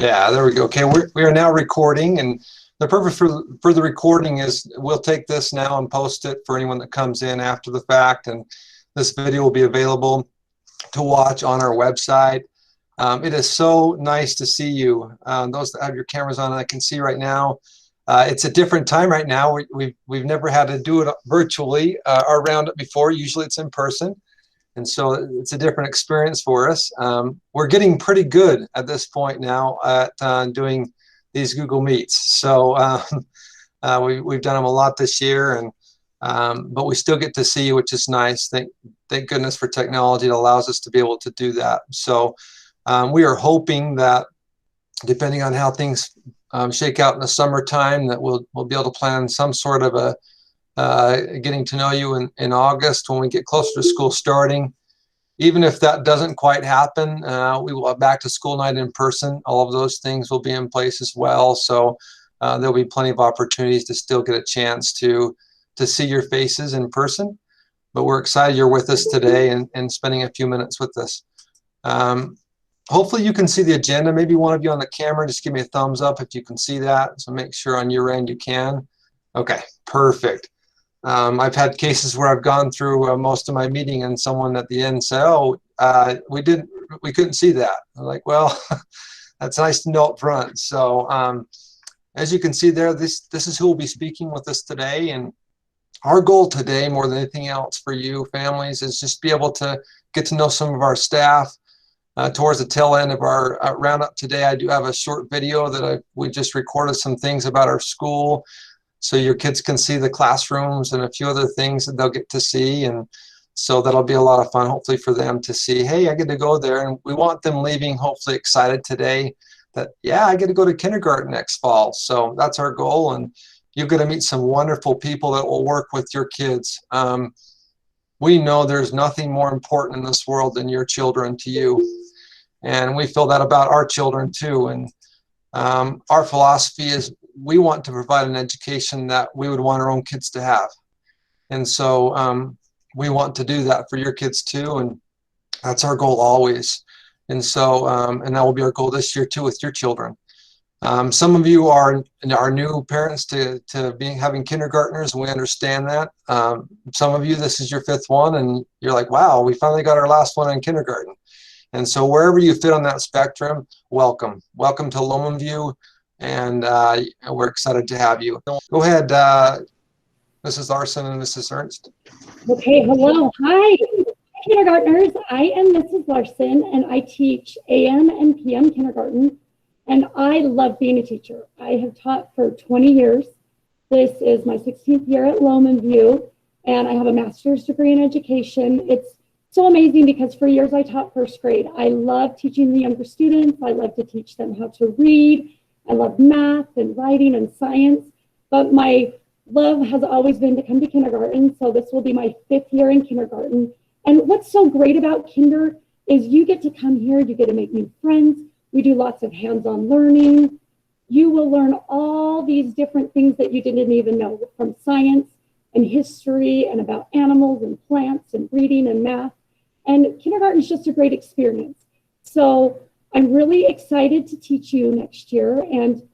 Yeah, there we go. Okay, we are now recording, and the purpose for the recording is we'll take this now and post it for anyone that comes in after the fact, and this video will be available to watch on our website. It is so nice to see you. Those that have your cameras on, I can see right now. It's a different time right now. We've never had to do it virtually, our roundup before. Usually it's in person. And so it's a different experience for us. We're getting pretty good at this point now at doing these Google Meets. So we've done them a lot this year, and but we still get to see you, which is nice. Thank goodness for technology that allows us to be able to do that. So we are hoping that, depending on how things shake out in the summertime, that we'll be able to plan some sort of a getting to know you in August when we get closer to school starting. Even if that doesn't quite happen, we will have back to school night in person. All of those things will be in place as well. So there'll be plenty of opportunities to still get a chance to see your faces in person. But we're excited you're with us today and spending a few minutes with us. Hopefully you can see the agenda. Maybe one of you on the camera, just give me a thumbs up if you can see that. So make sure on your end you can. Okay, perfect. I've had cases where I've gone through most of my meeting and someone at the end said, "Oh, we couldn't see that." I'm like, well, that's nice to know up front. So as you can see there, this is who will be speaking with us today. And our goal today, more than anything else for you families, is just be able to get to know some of our staff. Towards the tail end of our roundup today, I do have a short video that we just recorded some things about our school, so your kids can see the classrooms and a few other things that they'll get to see. And so that'll be a lot of fun, hopefully, for them to see, hey, I get to go there. And we want them leaving hopefully excited today that, yeah, I get to go to kindergarten next fall. So that's our goal. And you're going to meet some wonderful people that will work with your kids. We know there's nothing more important in this world than your children to you. And we feel that about our children too. And our philosophy is we want to provide an education that we would want our own kids to have. And so we want to do that for your kids too. And that's our goal always. And so, and that will be our goal this year too with your children. Some of you are new parents to having kindergartners, and we understand that. Some of you, this is your fifth one, and you're like, wow, we finally got our last one in kindergarten. And so wherever you fit on that spectrum, welcome. Welcome to Lomanview, and we're excited to have you. Go ahead, Mrs. Larson and Mrs. Ernst. Okay, hello, hi, kindergartners. I am Mrs. Larson, and I teach AM and PM kindergarten, and I love being a teacher. I have taught for 20 years. This is my 16th year at Lomanview, and I have a master's degree in education. It's so amazing because for years I taught first grade. I love teaching the younger students. I love to teach them how to read. I love math and writing and science, but my love has always been to come to kindergarten. So this will be my 5th year in kindergarten. And what's so great about kinder is you get to come here, you get to make new friends. We do lots of hands-on learning. You will learn all these different things that you didn't even know, from science and history and about animals and plants and reading and math. And kindergarten is just a great experience. So I'm really excited to teach you next year. And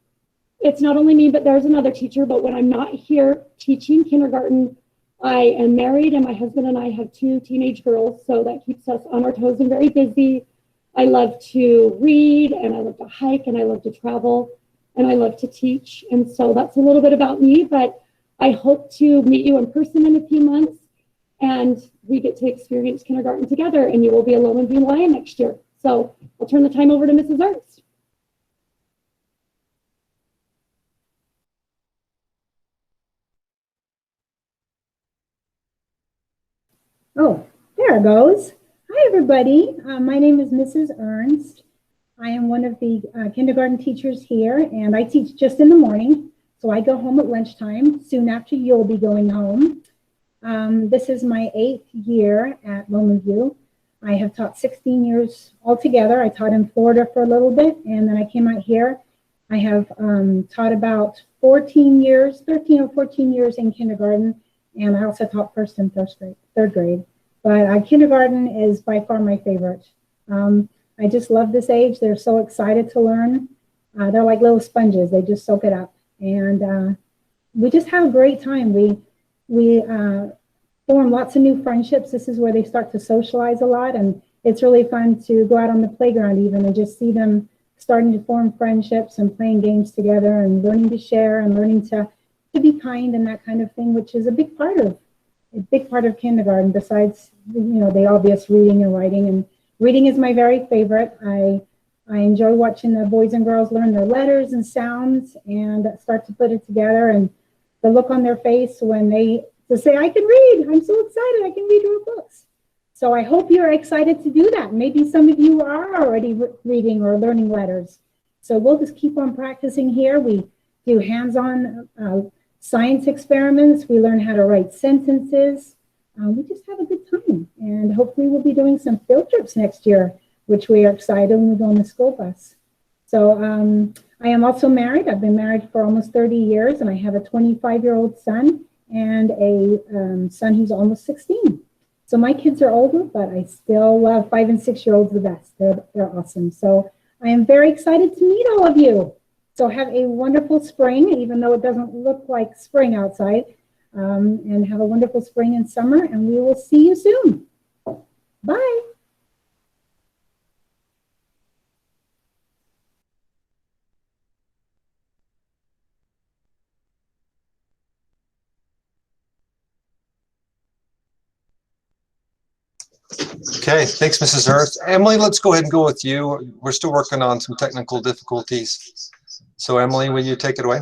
it's not only me, but there's another teacher. But when I'm not here teaching kindergarten, I am married, and my husband and I have 2 teenage girls. So that keeps us on our toes and very busy. I love to read, and I love to hike, and I love to travel, and I love to teach. And so that's a little bit about me, but I hope to meet you in person in a few months, and we get to experience kindergarten together, and you will be a Lomanview Lion next year. So I'll turn the time over to Mrs. Ernst. Oh, there it goes. Hi, everybody. My name is Mrs. Ernst. I am one of the kindergarten teachers here, and I teach just in the morning. So I go home at lunchtime. Soon after, you'll be going home. This is my 8th year at Lomanview. I have taught 16 years altogether. I taught in Florida for a little bit, and then I came out here. I have taught about 13 or 14 years in kindergarten, and I also taught first and third grade. But kindergarten is by far my favorite. I just love this age. They're so excited to learn. They're like little sponges. They just soak it up. And we just have a great time. We form lots of new friendships. This is where they start to socialize a lot. And it's really fun to go out on the playground even and just see them starting to form friendships and playing games together and learning to share and learning to be kind and that kind of thing, which is a big part of kindergarten, besides, the obvious reading and writing. And reading is my very favorite. I enjoy watching the boys and girls learn their letters and sounds and start to put it together, and the look on their face when they say, I can read, I'm so excited, I can read your books. So I hope you're excited to do that. Maybe some of you are already reading or learning letters. So we'll just keep on practicing here. We do hands-on science experiments. We learn how to write sentences. We just have a good time. And hopefully we'll be doing some field trips next year, which we are excited when we go on the school bus. So I am also married. I've been married for almost 30 years, and I have a 25-year-old son and a son who's almost 16. So my kids are older, but I still love 5- and 6-year-olds the best. They're awesome. So I am very excited to meet all of you. So have a wonderful spring, even though it doesn't look like spring outside. And have a wonderful spring and summer, and we will see you soon. Bye. Okay, thanks, Mrs. Ernst. Emily, let's go ahead and go with you. We're still working on some technical difficulties. So Emily, will you take it away?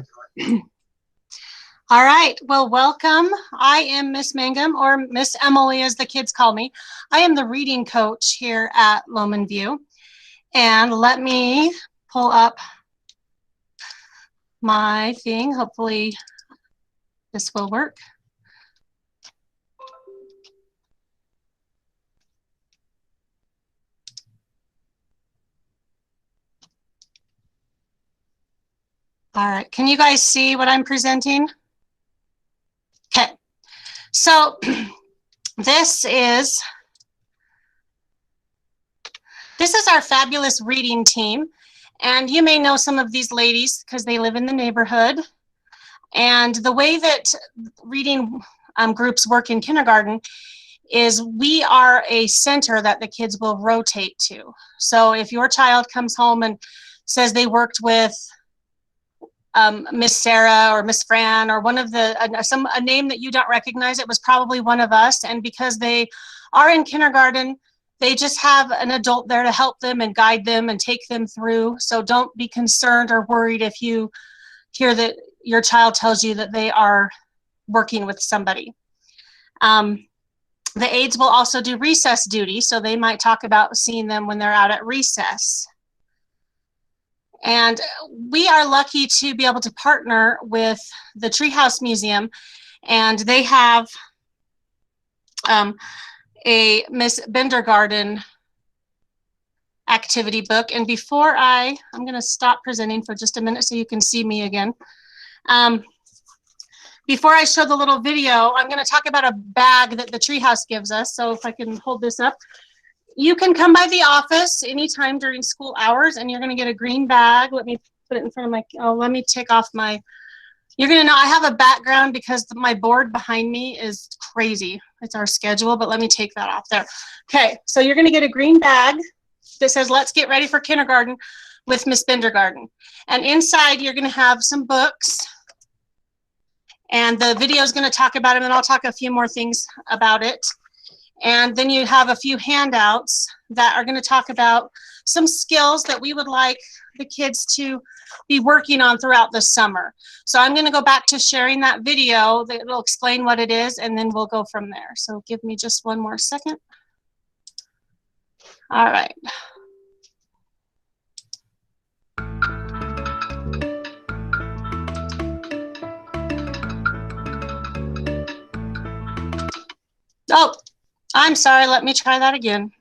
All right, well, welcome. I am Miss Mangum, or Miss Emily as the kids call me. I am the reading coach here at Loman View. And let me pull up my thing. Hopefully this will work. All right, can you guys see what I'm presenting? Okay, so this is our fabulous reading team. And you may know some of these ladies because they live in the neighborhood. And the way that reading groups work in kindergarten is we are a center that the kids will rotate to. So if your child comes home and says they worked with Miss Sarah or Miss Fran or one of the, a name that you don't recognize, it was probably one of us. And because they are in kindergarten, they just have an adult there to help them and guide them and take them through. So don't be concerned or worried if you hear that your child tells you that they are working with somebody. The aides will also do recess duty, so they might talk about seeing them when they're out at recess. And we are lucky to be able to partner with the Treehouse Museum, and they have a Miss Bendergarden activity book. And before I'm going to stop presenting for just a minute so you can see me again. Before I show the little video, I'm going to talk about a bag that the Treehouse gives us. So if I can hold this up, you can come by the office anytime during school hours, and you're going to get a green bag. Let me put it in front of my, let me take off my, you're going to know I have a background because my board behind me is crazy. It's our schedule, but let me take that off there. Okay, so you're going to get a green bag that says, let's get ready for kindergarten with Miss Bendergarden. And inside, you're going to have some books. And the video is going to talk about it, and I'll talk a few more things about it. And then you have a few handouts that are going to talk about some skills that we would like the kids to be working on throughout the summer. So I'm going to go back to sharing that video that will explain what it is, and then we'll go from there. So give me just one more second. All right. Oh, I'm sorry. Let me try that again.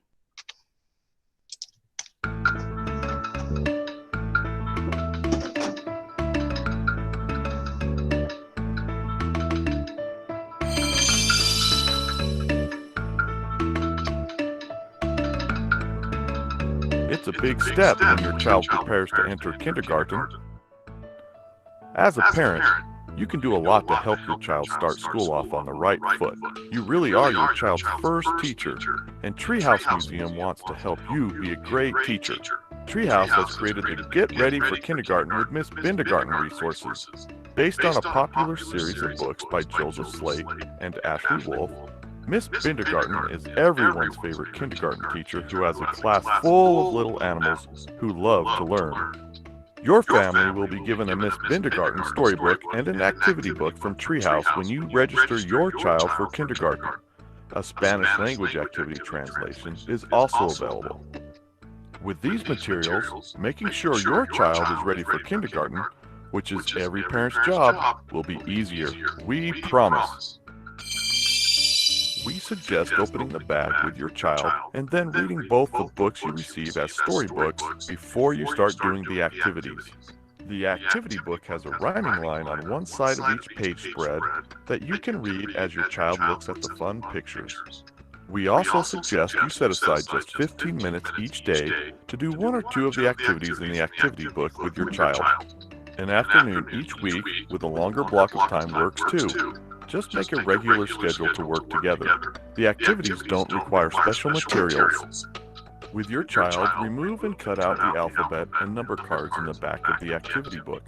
It's a big step when your child prepares to enter kindergarten. As a parent, you can do a lot to help your child start school off on the right foot. You really are your child's first teacher, and Treehouse Museum wants to help you be a great teacher. Treehouse has created the Get Ready for Kindergarten with Miss Bindergarten resources. Based on a popular series of books by Joseph Slate and Ashley Wolf, Miss Bindergarten is everyone's favorite kindergarten teacher who has a class full of little animals who love to learn. Your family will be given a Miss Bindergarten storybook and an activity book from Treehouse when you register your child for kindergarten. A Spanish language activity translation is also available. With these materials, making sure your child is ready for kindergarten, which is every parent's job, will be easier. We promise. We suggest opening the bag with your child and then reading both the books you receive as storybooks before you start doing the activities. The activity book has a rhyming line on one side of each page spread that you can read as your child looks at the fun pictures. We also suggest you set aside just 15 minutes each day to do one or two of the activities in the activity book with your child. An afternoon each week with a longer block of time works too. Just make a regular schedule to work together. The activities don't require special materials. With your child, remove and cut out the alphabet and number cards in the back of the activity book.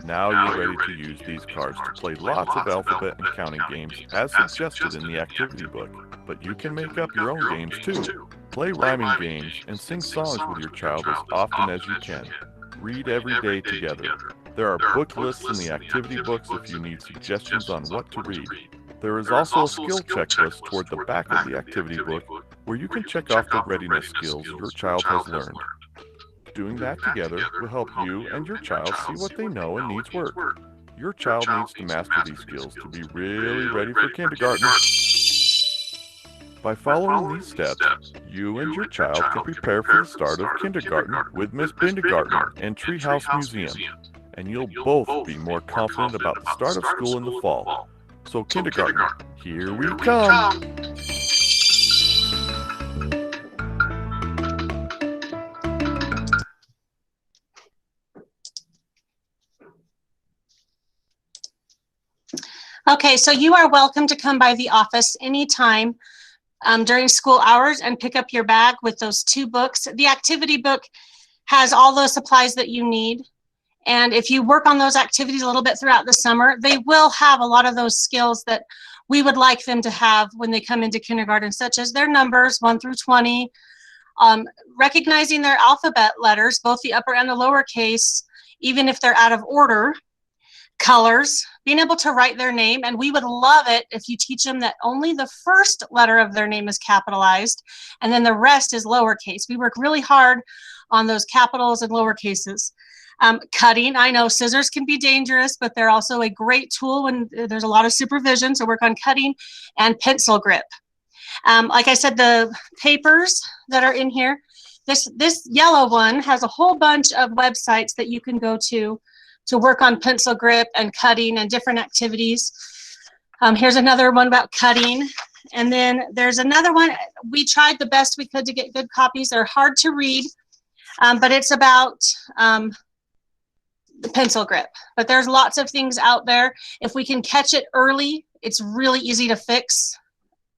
Now you're ready to use these cards to play lots of alphabet and counting games as suggested in the activity book. But you can make up your own games too. Play rhyming games and sing songs with your child as often as you can. Read every day together. There are book lists in the activity books if you need suggestions on what to read. There is also a skill checklist toward the back of the activity book where you can check off the readiness skills your child has learned. Doing that together will help you and your child see what they know and needs work. Your child needs to master these skills to be really ready for kindergarten. By following these steps, you and your child can prepare for the start of kindergarten with Miss Bindergarten and Treehouse Museum, and you'll both be more confident about the start of school in the fall. So kindergarten, here we come! Okay, so you are welcome to come by the office anytime during school hours and pick up your bag with those two books. The activity book has all those supplies that you need. And if you work on those activities a little bit throughout the summer, they will have a lot of those skills that we would like them to have when they come into kindergarten, such as their numbers 1 through 20, recognizing their alphabet letters, both the upper and the lowercase, even if they're out of order, colors, being able to write their name. And we would love it if you teach them that only the first letter of their name is capitalized and then the rest is lowercase. We work really hard on those capitals and lowercases. Cutting, I know scissors can be dangerous, but they're also a great tool when there's a lot of supervision. So work on cutting and pencil grip. Like I said, the papers that are in here, this yellow one has a whole bunch of websites that you can go to work on pencil grip and cutting and different activities. Here's another one about cutting. And then there's another one. We tried the best we could to get good copies. They're hard to read, but it's about the pencil grip. But there's lots of things out there. If we can catch it early, it's really easy to fix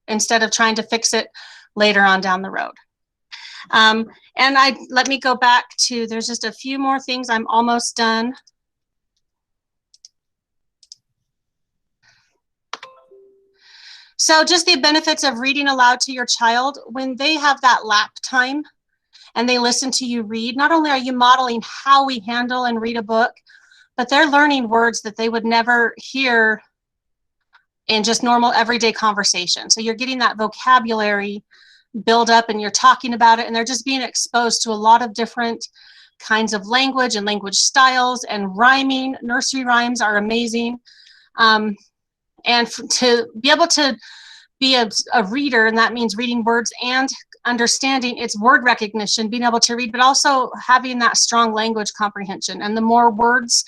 instead of trying to fix it later on down the road. And let me go back to, there's just a few more things. I'm almost done. So just the benefits of reading aloud to your child. When they have that lap time and they listen to you read, not only are you modeling how we handle and read a book, but they're learning words that they would never hear in just normal everyday conversation. So you're getting that vocabulary build up and you're talking about it, and they're just being exposed to a lot of different kinds of language and language styles and rhyming. Nursery rhymes are amazing. And to be able to be a reader, and that means reading words and understanding, it's word recognition, being able to read, but also having that strong language comprehension. And the more words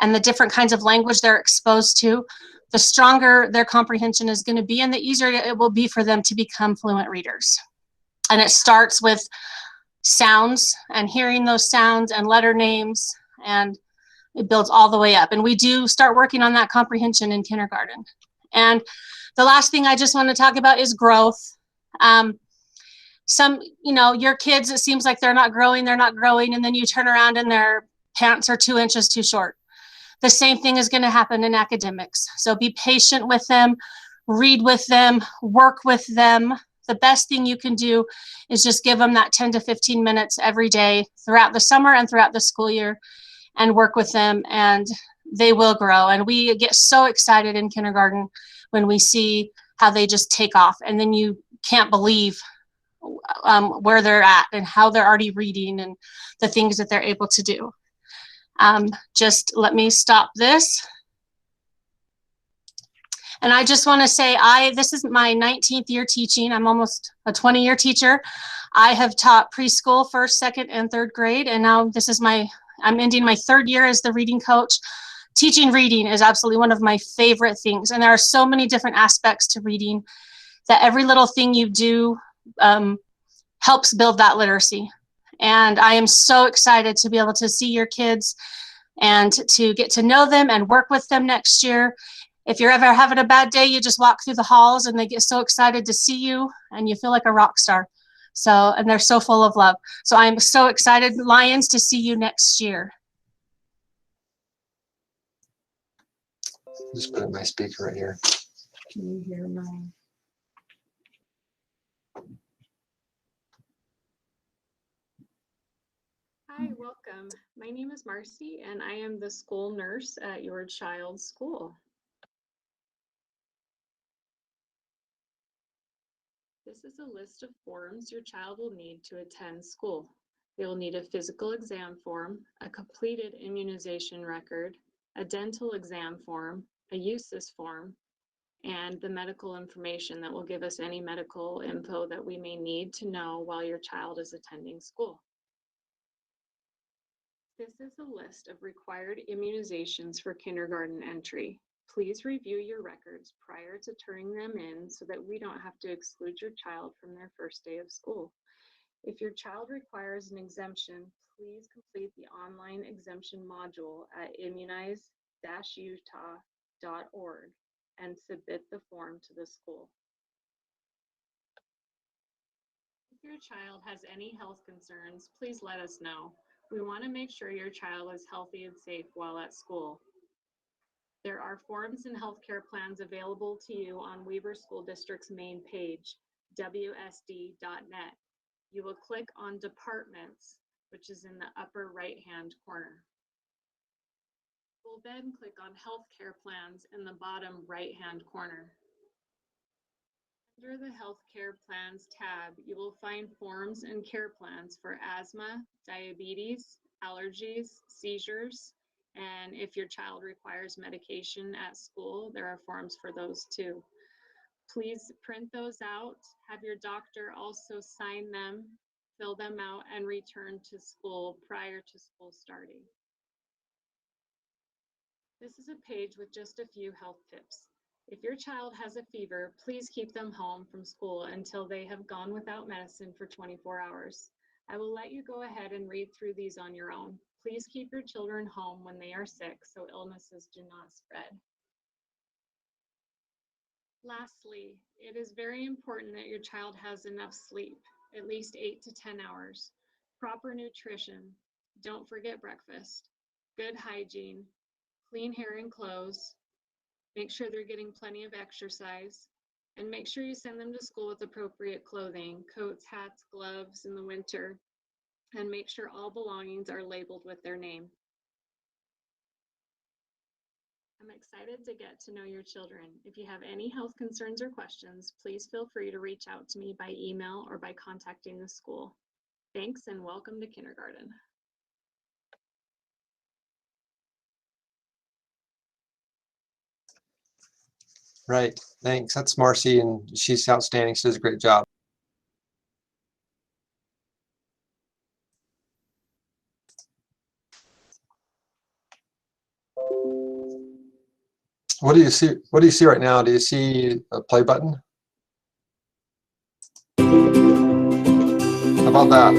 and the different kinds of language they're exposed to, the stronger their comprehension is going to be, and the easier it will be for them to become fluent readers. And it starts with sounds and hearing those sounds and letter names, and it builds all the way up. And we do start working on that comprehension in kindergarten. And the last thing I just want to talk about is growth. Your kids, it seems like they're not growing, and then you turn around and their pants are 2 inches too short. The same thing is going to happen in academics. So be patient with them, read with them, work with them. The best thing you can do is just give them that 10 to 15 minutes every day throughout the summer and throughout the school year, and work with them, and they will grow. And we get so excited in kindergarten when we see how they just take off, and then you can't believe where they're at and how they're already reading and the things that they're able to do. Just let me stop this. And I just want to say, this is my 19th year teaching. I'm almost a 20-year teacher. I have taught preschool, 1st, 2nd, and 3rd grade. And now I'm ending my 3rd year as the reading coach. Teaching reading is absolutely one of my favorite things. And there are so many different aspects to reading that every little thing you do helps build that literacy. And I am so excited to be able to see your kids and to get to know them and work with them next year. If you're ever having a bad day, you just walk through the halls and they get so excited to see you and you feel like a rock star. And they're so full of love. So I'm so excited, Lions, to see you next year. Just put in my speaker right here. Can you hear my? Hi, welcome. My name is Marcy, and I am the school nurse at your child's school. This is a list of forms your child will need to attend school. They will need a physical exam form, a completed immunization record, a dental exam form, a USIS form, and the medical information that will give us any medical info that we may need to know while your child is attending school. This is a list of required immunizations for kindergarten entry. Please review your records prior to turning them in so that we don't have to exclude your child from their first day of school. If your child requires an exemption, please complete the online exemption module at immunize-utah.org and submit the form to the school. If your child has any health concerns, please let us know. We want to make sure your child is healthy and safe while at school. There are forms and healthcare plans available to you on Weber School District's main page, wsd.net. You will click on Departments, which is in the upper right-hand corner. We'll then click on Healthcare Plans in the bottom right-hand corner. Under the Healthcare Plans tab, you will find forms and care plans for asthma, diabetes, allergies, seizures, and if your child requires medication at school, there are forms for those too. Please print those out, have your doctor also sign them, fill them out, and return to school prior to school starting. This is a page with just a few health tips. If your child has a fever, please keep them home from school until they have gone without medicine for 24 hours. I will let you go ahead and read through these on your own. Please keep your children home when they are sick so illnesses do not spread. Lastly, it is very important that your child has enough sleep, at least 8 to 10 hours, proper nutrition, don't forget breakfast, good hygiene, clean hair and clothes, make sure they're getting plenty of exercise, and make sure you send them to school with appropriate clothing, coats, hats, gloves in the winter, and make sure all belongings are labeled with their name. I'm excited to get to know your children. If you have any health concerns or questions, please feel free to reach out to me by email or by contacting the school. Thanks and welcome to kindergarten. Right. Thanks. That's Marcy, and she's outstanding. She does a great job. What do you see? What do you see right now? Do you see a play button? How about that?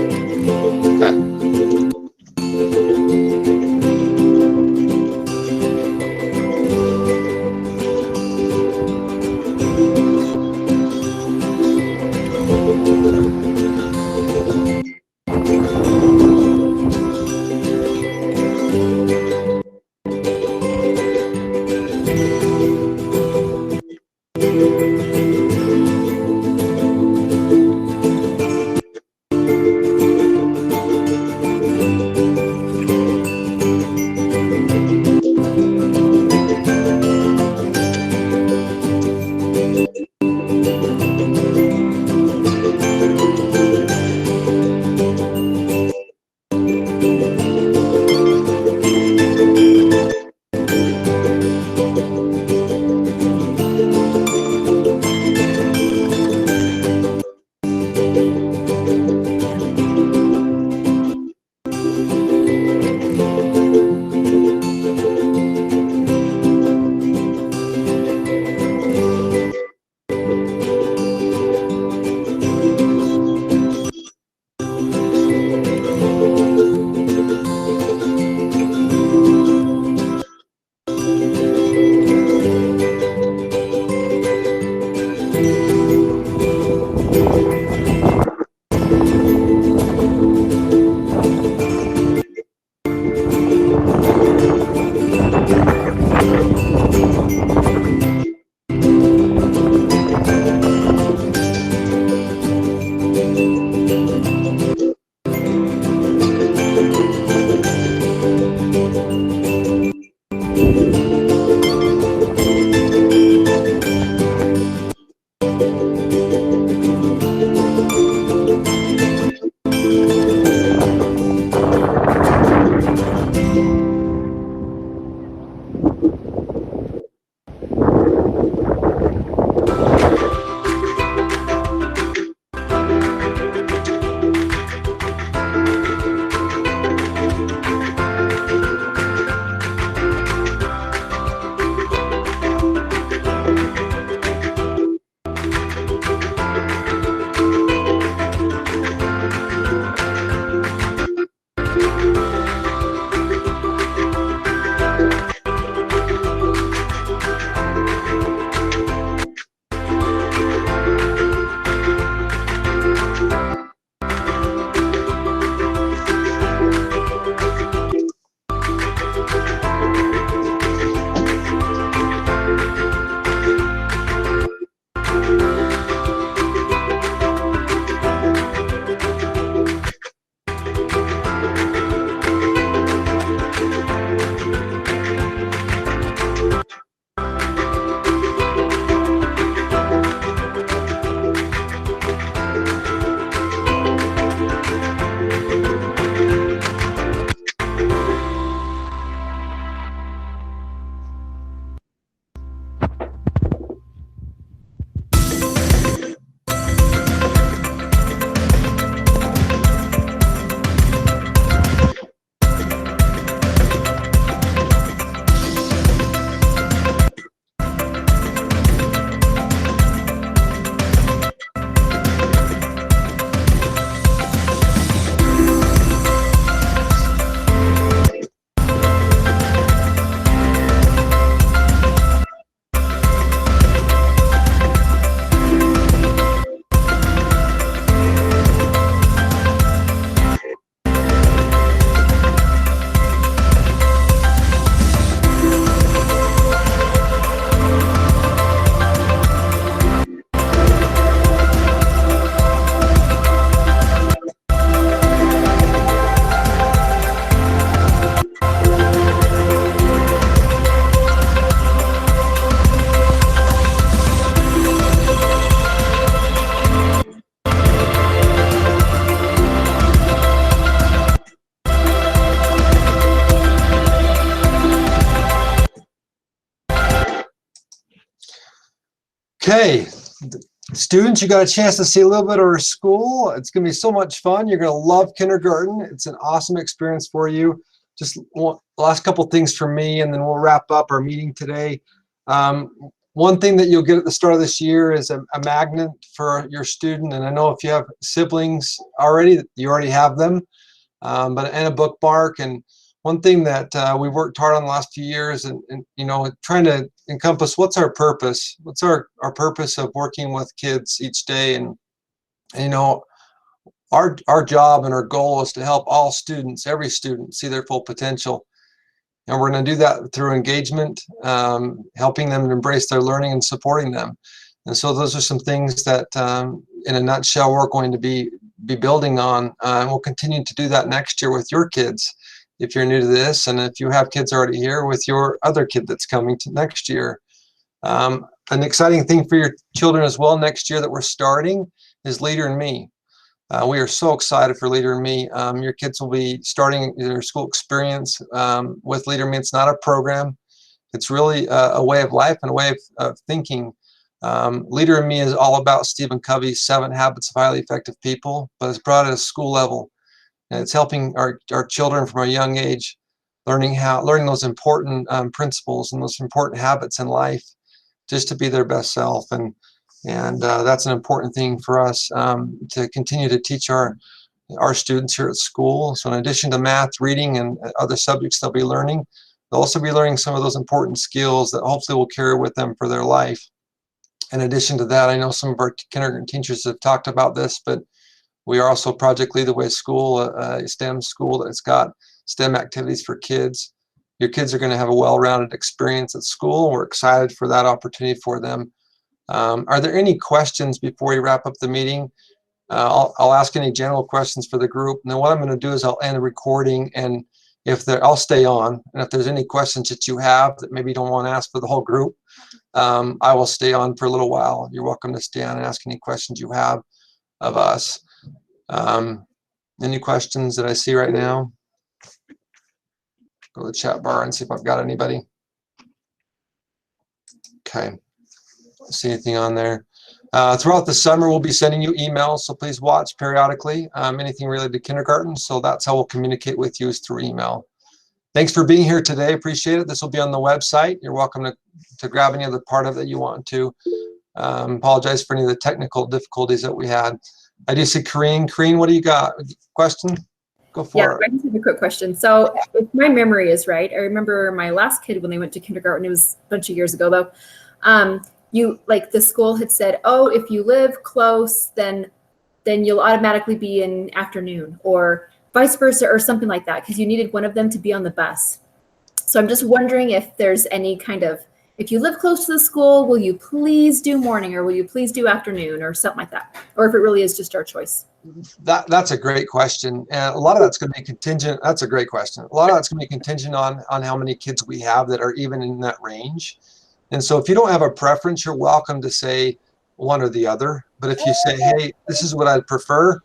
Okay, students, you got a chance to see a little bit of our school. It's going to be so much fun. You're going to love kindergarten. It's an awesome experience for you. Just last couple things from me, and then we'll wrap up our meeting today. One thing that you'll get at the start of this year is a magnet for your student. And I know if you have siblings already, you already have them, and a bookmark. And one thing that we worked hard on the last few years, and you know, trying to encompass what's our purpose, what's our purpose of working with kids each day. And you know, our job and our goal is to help all students, every student, see their full potential. And we're going to do that through engagement, helping them embrace their learning and supporting them. And so those are some things that, in a nutshell, we're going to be building on. And we'll continue to do that next year with your kids, if you're new to this, and if you have kids already here, with your other kid that's coming to next year. An exciting thing for your children as well next year that we're starting is Leader in Me. We are so excited for Leader in Me. Your kids will be starting their school experience with Leader in Me. It's not a program. It's really a way of life and a way of thinking. Leader in Me is all about Stephen Covey's 7 Habits of Highly Effective People, but it's brought at a school level. And it's helping our children from a young age learning those important principles and those important habits in life, just to be their best self. And that's an important thing for us to continue to teach our students here at school. So in addition to math, reading, and other subjects they'll be learning, they'll also be learning some of those important skills that hopefully will carry with them for their life. In addition to that, I know some of our kindergarten teachers have talked about this, but we are also Project Lead the Way School, a STEM school that's got STEM activities for kids. Your kids are going to have a well-rounded experience at school. We're excited for that opportunity for them. Are there any questions before we wrap up the meeting? I'll ask any general questions for the group, and then what I'm going to do is I'll end the recording, and I'll stay on, and if there's any questions that you have that maybe you don't want to ask for the whole group, I will stay on for a little while. You're welcome to stay on and ask any questions you have of us. Any questions that I see right now? Go to the chat bar and see if I've got anybody. Okay. See anything on there? Throughout the summer, we'll be sending you emails, so please watch periodically, anything related to kindergarten. So that's how we'll communicate with you, is through email. Thanks for being here today. Appreciate it. This will be on the website. You're welcome to grab any other part of it you want to. Apologize for any of the technical difficulties that we had. I do see Kareen. Kareen, what do you got? Question? Go for it. I just have a quick question. So if my memory is right, I remember my last kid when they went to kindergarten, it was a bunch of years ago though, the school had said, oh, if you live close, then you'll automatically be in afternoon, or vice versa, or something like that, because you needed one of them to be on the bus. So I'm just wondering if there's any kind of, if you live close to the school, will you please do morning, or will you please do afternoon, or something like that? Or if it really is just our choice. That's a great question. And a lot of that's going to be contingent. That's a great question. A lot of that's going to be contingent on how many kids we have that are even in that range. And so if you don't have a preference, you're welcome to say one or the other. But if you say, hey, this is what I'd prefer,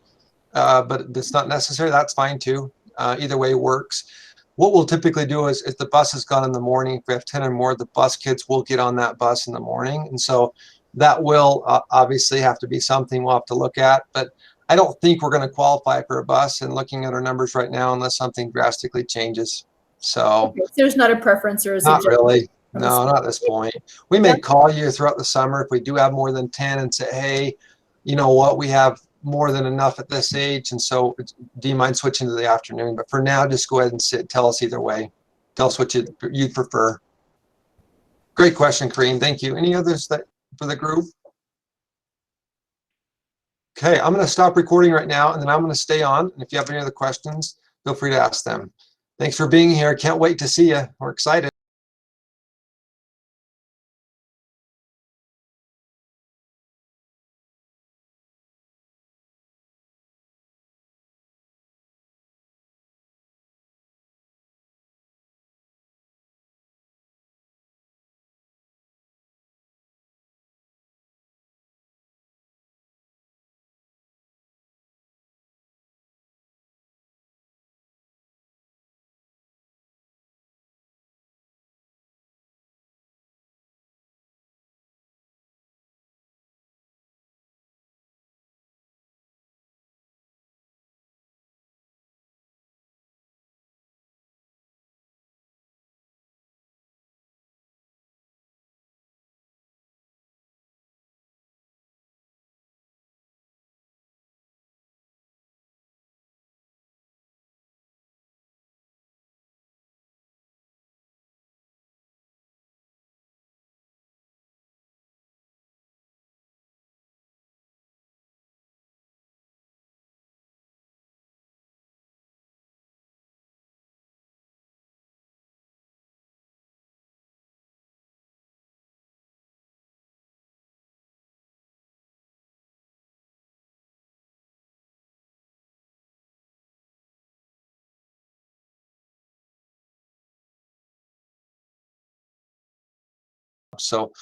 but it's not necessary, that's fine too. Either way works. What we'll typically do is, if the bus is gone in the morning, if we have 10 or more, the bus kids will get on that bus in the morning. And so that will obviously have to be something we'll have to look at. But I don't think we're going to qualify for a bus, and looking at our numbers right now, unless something drastically changes. So okay, so there's not a preference, or is not it just really? No, not at this point. We may call you throughout the summer if we do have more than 10 and say, hey, you know what, we have more than enough at this age, and so do you mind switching to the afternoon? But for now, just go ahead and tell us either way. Tell us what you'd prefer. Great question, Kareen. Thank you. Any others for the group? Okay, I'm going to stop recording right now, and then I'm going to stay on. And if you have any other questions, feel free to ask them. Thanks for being here. Can't wait to see you. We're excited. So